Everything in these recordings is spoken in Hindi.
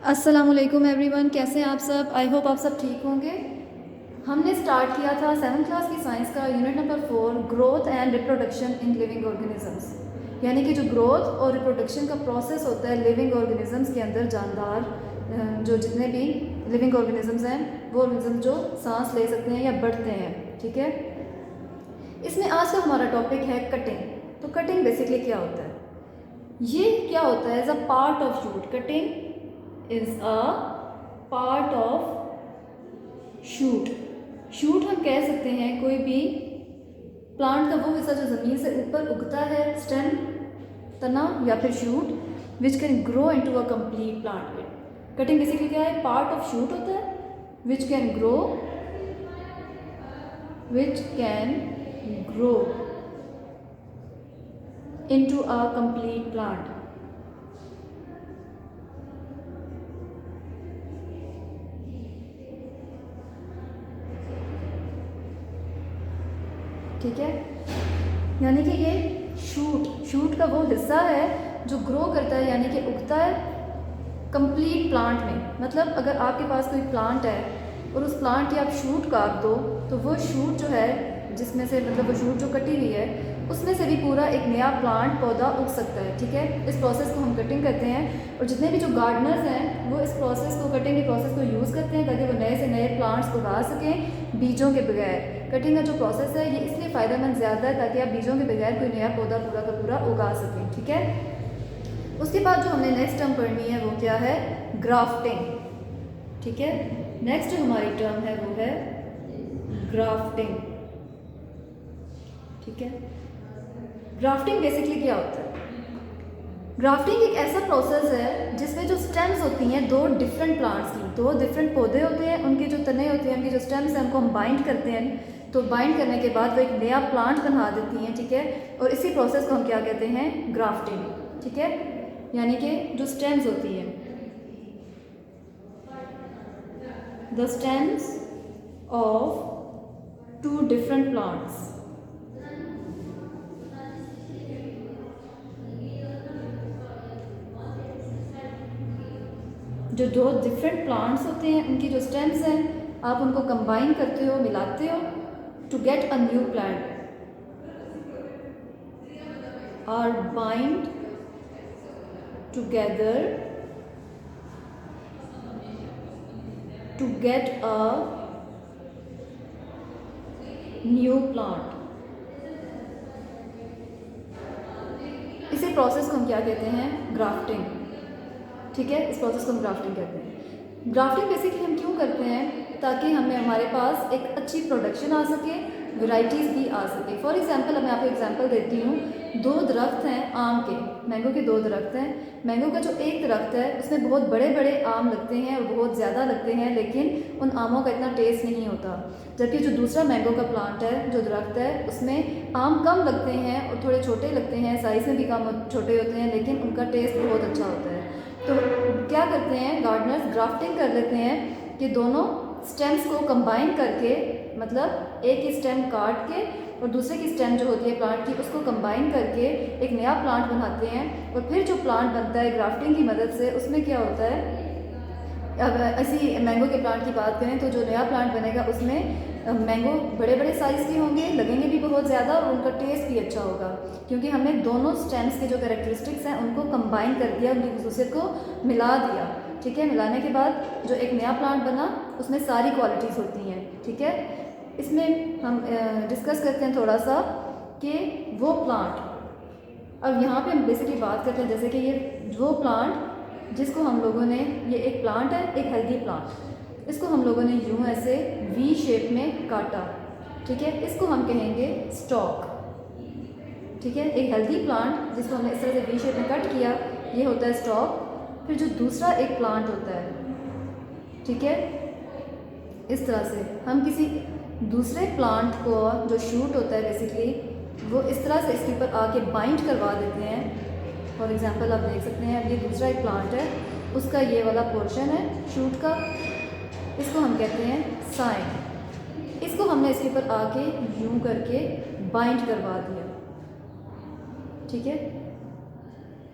अस्सलामुअलैकुम एवरीवन, कैसे हैं आप सब। आई होप आप सब ठीक होंगे। हमने स्टार्ट किया था 7th क्लास की साइंस का unit number 4, growth and reproduction in living organisms. यानी कि जो ग्रोथ और रिप्रोडक्शन का प्रोसेस होता है लिविंग ऑर्गेनिजम्स के अंदर, जानदार जो जितने भी लिविंग ऑर्गेनिजम्स हैं, वो ऑर्गेनिज्म जो सांस ले सकते हैं या बढ़ते हैं। ठीक है, इसमें आज का हमारा टॉपिक है कटिंग। तो कटिंग बेसिकली क्या होता है, ये क्या होता है, as a part of shoot. Cutting is a part of shoot. Shoot हम कह सकते हैं कोई भी प्लांट का वो हिस्सा जो ज़मीन से ऊपर उगता है, स्टेम, तना या फिर shoot, which can grow into a complete plant. Cutting basically क्या है, पार्ट ऑफ शूट होता है which can grow into a complete plant. ठीक है, यानी कि ये शूट का वो हिस्सा है जो ग्रो करता है, यानी कि उगता है कंप्लीट प्लांट में। मतलब अगर आपके पास कोई प्लांट है और उस प्लांट की आप शूट काट दो, तो वो शूट जो है जिसमें से, मतलब वो शूट जो कटी हुई है, उसमें से भी पूरा एक नया प्लांट पौधा उग सकता है। ठीक है, इस प्रोसेस को हम कटिंग कहते हैं। और जितने भी जो गार्डनर्स हैं वो इस प्रोसेस को, कटिंग के प्रोसेस को यूज़ करते हैं ताकि वो नए से नए प्लांट्स उगा सकें बीजों के बगैर। कटिंग का जो प्रोसेस है ये इसलिए फ़ायदेमंद ज़्यादा है ताकि आप बीजों के बगैर कोई नया पौधा पूरा का पूरा उगा सकें। ठीक है, उसके बाद जो हमने नेक्स्ट टर्म पढ़नी है वो क्या है, ग्राफ्टिंग। ठीक है, नेक्स्ट जो हमारी टर्म है वो है ग्राफ्टिंग। ठीक है, ग्राफ्टिंग बेसिकली क्या होता है, ग्राफ्टिंग एक ऐसा प्रोसेस है जिसमें जो स्टेम्स होती हैं दो डिफरेंट प्लांट्स की, दो डिफरेंट पौधे होते हैं, उनके जो तने होते हैं, उनके जो स्टेम्स हैं, उनको हम बाइंड करते हैं। तो बाइंड करने के बाद वो एक नया प्लांट बना देती हैं। ठीक है, और इसी प्रोसेस को हम क्या कहते हैं, ग्राफ्टिंग। ठीक है, यानी कि जो स्टेम्स होती हैं, the stems of two different plants, जो दो डिफरेंट प्लांट्स होते हैं उनकी जो स्टेम्स हैं, आप उनको कंबाइन करते हो, मिलाते हो to get a new plant, or bind together to get a new plant. इसी प्रोसेस को हम क्या कहते हैं, ग्राफ्टिंग। ठीक है, इस प्रोसेस को हम ग्राफ्टिंग कहते हैं। ग्राफ्टिंग बेसिकली हम क्यों करते हैं, ताकि हमें हमारे पास एक अच्छी प्रोडक्शन आ सके, वैरायटीज़ भी आ सके। फॉर एग्जांपल मैं आपको एग्जांपल देती हूँ, दो दरख्त हैं आम के, मैंगो के दो दरख्त हैं। मैंगो का जो एक दरख्त है उसमें बहुत बड़े बड़े आम लगते हैं और बहुत ज़्यादा लगते हैं, लेकिन उन आमों का इतना टेस्ट नहीं होता। जबकि जो दूसरा मैंगो का प्लांट है, जो दरख्त है, उसमें आम कम लगते हैं और थोड़े छोटे लगते हैं, साइज़ में भी कम छोटे होते हैं, लेकिन उनका टेस्ट बहुत अच्छा होता है। तो क्या करते हैं गार्डनर्स, ग्राफ्टिंग कर लेते हैं कि दोनों स्टेम्स को कंबाइन करके, मतलब एक ही स्टेम काट के और दूसरे की स्टेम जो होती है प्लांट की, उसको कंबाइन करके एक नया प्लांट बनाते हैं। और फिर जो प्लांट बनता है ग्राफ्टिंग की मदद से, उसमें क्या होता है, अब ऐसी मैंगो के प्लांट की बात करें तो जो नया प्लांट बनेगा उसमें मैंगो बड़े बड़े साइज़ के होंगे, लगेंगे भी बहुत ज़्यादा और उनका टेस्ट भी अच्छा होगा, क्योंकि हमने दोनों स्टेम्स के जो कैरेक्टरिस्टिक्स हैं उनको कंबाइन कर दिया, उनकी खसूसियत को मिला दिया। ठीक है, मिलाने के बाद जो एक नया प्लांट बना उसमें सारी क्वालिटीज़ होती हैं। ठीक है, इसमें हम डिस्कस करते हैं थोड़ा सा कि वो प्लांट, अब यहाँ पे हम बेसिकली बात करते हैं जैसे कि ये वो प्लांट जिसको हम लोगों ने, ये एक प्लांट है, एक हेल्दी प्लांट, इसको हम लोगों ने यूँ ऐसे वी शेप में काटा। ठीक है, इसको हम कहेंगे स्टॉक। ठीक है, एक हेल्दी प्लांट जिसको हमने इस तरह से वी शेप में कट किया, ये होता है स्टॉक। फिर जो दूसरा एक प्लांट होता है, ठीक है, इस तरह से हम किसी दूसरे प्लांट को, जो शूट होता है बेसिकली, वो इस तरह से इसके ऊपर आके बाइंड करवा देते हैं। फॉर एग्जांपल आप देख सकते हैं, अब ये दूसरा एक प्लांट है, उसका ये वाला पोर्शन है शूट का, इसको हम कहते हैं साइन। इसको हमने इसके ऊपर आके यूं करके बाइंड करवा दिया। ठीक है,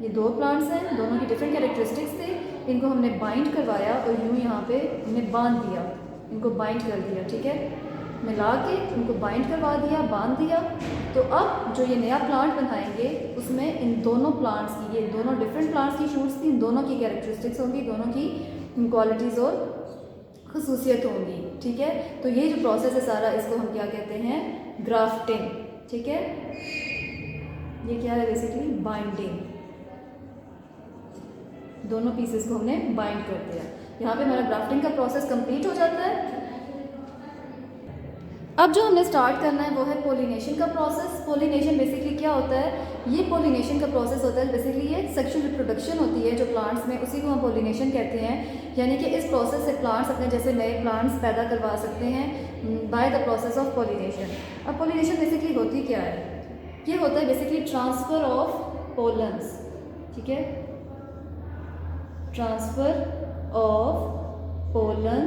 ये दो प्लांट्स हैं, दोनों की डिफरेंट कैरेक्टरिस्टिक्स थे, इनको हमने बाइंड करवाया और यूँ यहाँ पे हमने बांध दिया, इनको बाइंड कर दिया, ठीक है, मिला के इनको बाइंड करवा दिया, बांध दिया। तो अब जो ये नया प्लांट बनाएंगे उसमें इन दोनों प्लांट्स की, ये दोनों डिफरेंट प्लांट्स की शूट्स थी, इन दोनों की कैरेक्टरिस्टिक्स होंगी, दोनों की क्वालिटीज़ और खसूसियत होंगी, ठीक है। तो ये जो प्रोसेस है सारा, इसको हम क्या कहते हैं, ग्राफ्टिंग, ठीक है। ये क्या है, बेसिकली बाइंडिंग। दोनों पीसेस को हमने बाइंड कर दिया। यहाँ पे हमारा ग्राफ्टिंग का प्रोसेस कंप्लीट हो जाता है। अब जो हमने स्टार्ट करना है वो है पोलिनेशन का प्रोसेस। पोलिनेशन बेसिकली क्या होता है, ये पोलिनेशन का प्रोसेस होता है, बेसिकली ये सेक्सुअल रिप्रोडक्शन होती है जो प्लांट्स में, उसी को हम पोलिनेशन कहते हैं। यानी कि इस प्रोसेस से प्लांट्स अपने जैसे नए प्लांट्स पैदा करवा सकते हैं by the process of pollination. अब पोलिनेशन बेसिकली होती क्या है, ये होता है बेसिकली ट्रांसफ़र ऑफ पोलन्स, ठीक है, ट्रांसफ़र ऑफ पोलन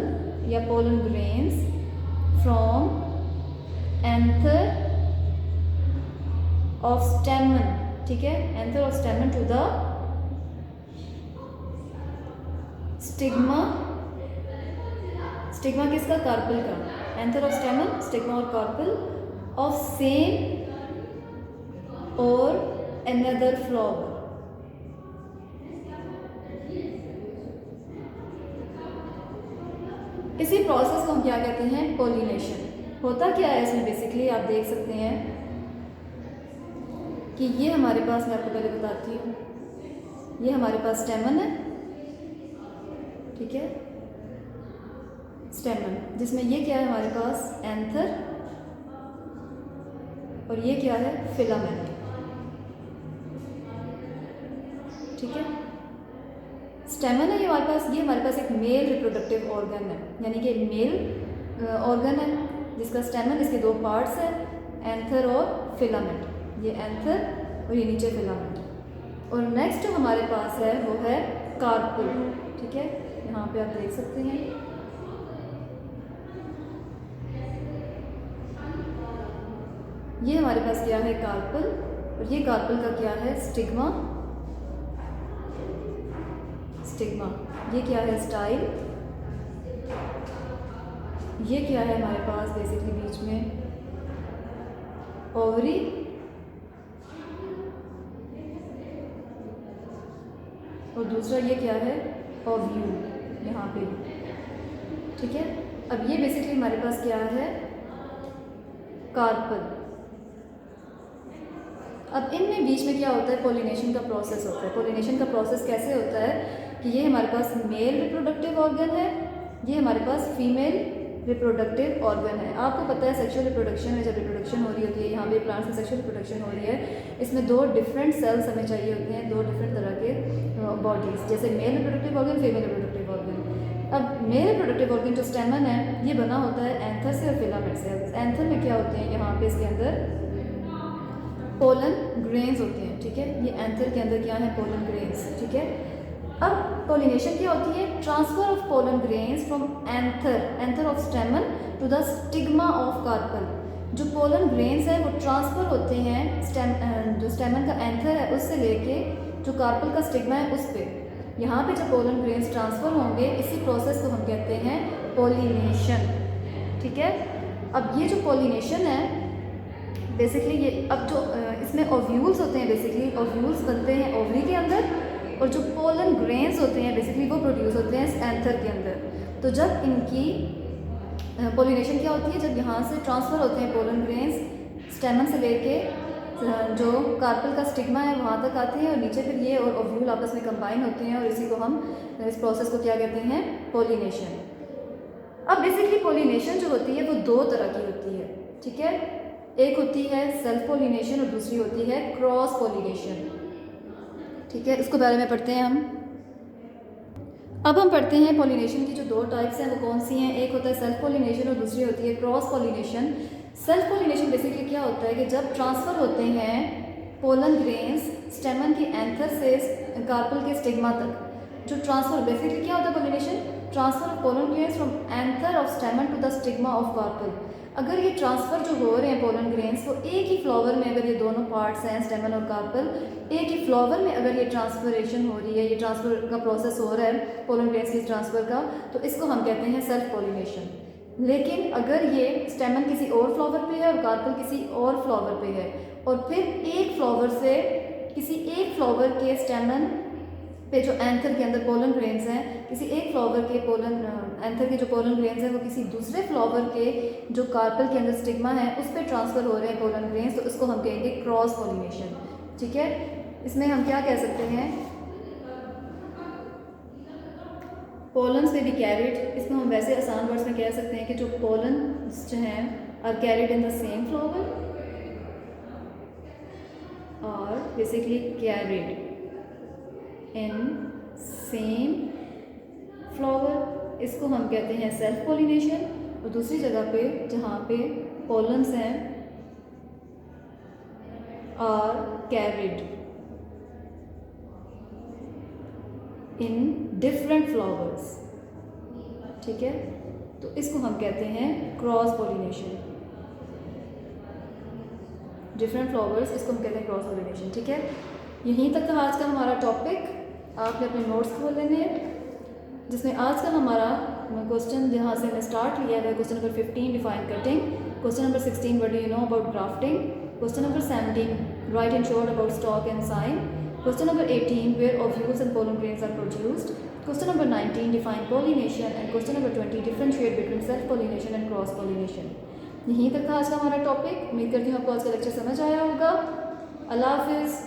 या pollen grains from anther of stamen, ठीक है, anther of stamen to the stigma. Stigma किसका, कार्पल का, एंथर ऑफ स्टेमन, स्टिग्मा और कार्पल ऑफ सेम और अनदर फ्लावर। इसी प्रोसेस को हम क्या कहते हैं, पोलिनेशन। होता क्या है इसमें, बेसिकली आप देख सकते हैं कि ये हमारे पास, मैं आपको पहले बताती हूँ, ये हमारे पास स्टेमन है, ठीक है, स्टेमन, जिसमें ये क्या है हमारे पास, एंथर, और ये क्या है, फिलामेंट, ठीक है। स्टेमन है ये हमारे पास, ये हमारे पास एक मेल रिप्रोडक्टिव ऑर्गन है, यानी कि मेल ऑर्गन है जिसका स्टेमन, इसके दो पार्ट्स हैं, एंथर और फिलामेंट। ये एंथर और ये नीचे फिलामेंट। और नेक्स्ट जो हमारे पास है वो है कार्पल, ठीक है, यहाँ पे आप देख सकते हैं। ये हमारे पास क्या है, कार्पल, और ये कार्पल का क्या है, स्टिग्मा, स्टिग्मा। ये क्या है, स्टाइल। ये क्या है हमारे पास, बेसिकली बीच में ओवरी, और दूसरा ये क्या है, ओव्यूल, यहाँ पे, ठीक है। अब ये बेसिकली हमारे पास क्या है, कार्पल। अब इनमें बीच में क्या होता है, पोलिनेशन का प्रोसेस होता है। पोलिनेशन का प्रोसेस कैसे होता है कि ये हमारे पास मेल रिप्रोडक्टिव ऑर्गन है, ये हमारे पास फीमेल रिप्रोडक्टिव ऑर्गन है। आपको पता है सेक्सुअल रिप्रोडक्शन में जब रिप्रोडक्शन हो रही होती है, यहाँ पे प्लांट्स में सेक्सुअल रिप्रोडक्शन हो रही है, इसमें दो डिफरेंट सेल्स हमें चाहिए होते हैं, दो डिफरेंट तरह के बॉडीज़, जैसे male reproductive organ, female reproductive organ. अब मेल रिप्रोडक्टिव ऑर्गन जो स्टेमन है, ये बना होता है एंथर से और फिलामेंट से। एंथर में क्या होते हैं, यहाँ पे इसके अंदर पोलन ग्रेन्स होते हैं, ठीक है, ये एंथर के अंदर क्या है, पोलन ग्रेन्स, ठीक है। अब पोलिनेशन क्या होती है, transfer of pollen grains from anther, anther of stamen to the stigma of carpel. जो पोलन ग्रेन्स है वो ट्रांसफ़र होते हैं जो स्टेमन का एंथर है उससे लेके जो कार्पल का स्टिग्मा है उस पर। यहाँ पे जब पोलन ग्रेन्स ट्रांसफ़र होंगे, इसी प्रोसेस को हम कहते हैं पोलिनेशन, ठीक है। अब ये जो पोलिनेशन है बेसिकली, ये अब जो इसमें ओव्यूल्स होते हैं, बेसिकली ओव्यूल्स बनते हैं ओवरी के अंदर, और जो पोलन ग्रेन्स होते हैं बेसिकली वो प्रोड्यूस होते हैं एंथर के अंदर। तो जब इनकी पोलिनेशन क्या होती है, जब यहाँ से ट्रांसफ़र होते हैं पोलन ग्रेन्स स्टेमन से लेके जो कार्पल का स्टिग्मा है वहाँ तक आते हैं, और नीचे फिर ये और ओव्यूल आपस में कंबाइन होते हैं, और इसी को हम, इस प्रोसेस को क्या कहते हैं, पोलिनेशन। अब बेसिकली पोलिनेशन जो होती है वो दो तरह की होती है, ठीक है। एक होती है सेल्फ पोलिनेशन और दूसरी होती है क्रॉस पोलिनेशन, ठीक है। इसको बारे में पढ़ते हैं हम। अब हम पढ़ते हैं पोलिनेशन की जो दो टाइप्स हैं वो कौन सी हैं। एक होता है सेल्फ पोलिनेशन और दूसरी होती है cross pollination. Self pollination basically क्या होता है कि जब ट्रांसफ़र होते हैं पोलन ग्रेन्स स्टेमन की एंथर से कार्पल के स्टिग्मा तक, जो ट्रांसफ़र बेसिकली क्या होता है pollination, transfer of pollen grains from anther of stamen to the stigma of carpel. अगर ये ट्रांसफ़र जो हो रहे हैं पोलन ग्रेन्स, वो एक ही फ्लावर में, अगर ये दोनों पार्ट्स हैं स्टेमन और कार्पल, एक ही फ्लावर में अगर ये ट्रांसफरेशन हो रही है, ये ट्रांसफ़र का प्रोसेस हो रहा है पोलन ग्रेन्स की ट्रांसफ़र का, तो इसको हम कहते हैं सेल्फ पोलिनेशन। लेकिन अगर ये स्टेमन किसी और फ्लावर पे है और कार्पल किसी और फ्लावर पे है, और फिर एक फ्लावर से किसी एक फ्लावर के स्टेमन पे जो एंथर के अंदर पोलन ग्रेन्स हैं, किसी एक फ्लावर के पोलन एंथर के जो पोलन ग्रेन्स हैं वो किसी दूसरे फ्लावर के जो कार्पल के अंदर स्टिग्मा है उस पर ट्रांसफ़र हो रहे हैं पोलन ग्रेन्स, तो इसको हम कहेंगे क्रॉस पोलिनेशन। ठीक है, इसमें हम क्या कह सकते हैं, पोलन्स में भी कैरिड, इसमें हम वैसे आसान वर्ड्स में कह सकते हैं कि जो पोलन्स जो हैं are carried in the same flower, और basically carried in same flower, इसको हम कहते हैं सेल्फ पोलिनेशन। और दूसरी जगह पे जहाँ पे पोलन्स हैं are carried in different flowers, ठीक है, तो इसको हम कहते हैं क्रॉस पोलिनेशन। डिफरेंट फ्लावर्स, इसको हम कहते हैं क्रॉस पोलिनेशन। ठीक है, यहीं तक था आज का हमारा टॉपिक। आपने अपने नोट्स खोल लेने हैं, जिसमें आज का हमारा क्वेश्चन जहाँ से हमने स्टार्ट लिया है question number 15 define cutting, question number 16 what do you know about grafting, question number 17 write in short about stock and scion, question number 18 where ovules and pollen grains are produced, question number 19 define pollination, and question number 20 differentiate between self pollination and cross pollination. यहीं तक था आज का हमारा टॉपिक। उम्मीद करती हूँ आपको आज का लेक्चर समझ आया होगा। अल्लाह हाफिज़।